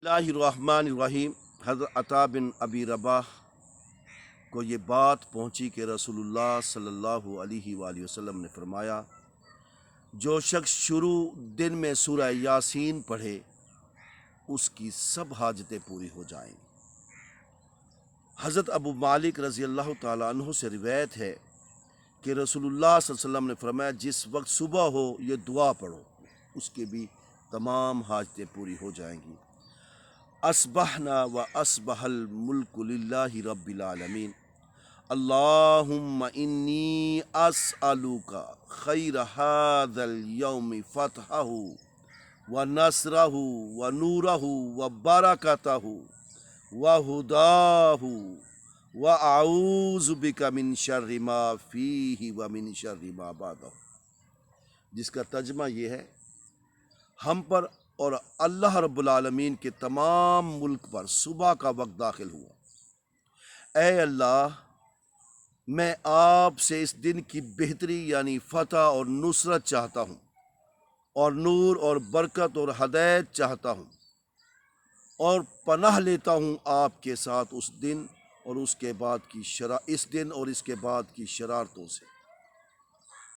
اللہ الرحمن الرحیم۔ حضرت عطا بن ابی رباح کو یہ بات پہنچی کہ رسول اللہ صلی اللہ علیہ وآلہ وسلم نے فرمایا، جو شخص شروع دن میں سورہ یاسین پڑھے اس کی سب حاجتیں پوری ہو جائیں گی۔ حضرت ابو مالک رضی اللہ تعالیٰ عنہ سے روایت ہے کہ رسول اللہ صلی اللہ علیہ وسلم نے فرمایا، جس وقت صبح ہو یہ دعا پڑھو، اس کے بھی تمام حاجتیں پوری ہو جائیں گی۔ اصبحنا و اصبح الملک للہ رب العالمین، اللہم انی اسألوک خیر هذا اليوم فتحہ و نصرہ و نورہ و برکتہ و ہداہ و اعوذ بک من شر ما فیہ و من شر ما بعدہ، جس کا ترجمہ یہ ہے، ہم پر اور اللہ رب العالمین کے تمام ملک پر صبح کا وقت داخل ہوا۔ اے اللہ، میں آپ سے اس دن کی بہتری یعنی فتح اور نصرت چاہتا ہوں، اور نور اور برکت اور ہدایت چاہتا ہوں، اور پناہ لیتا ہوں آپ کے ساتھ اس دن اور اس کے بعد کی شرارتوں سے۔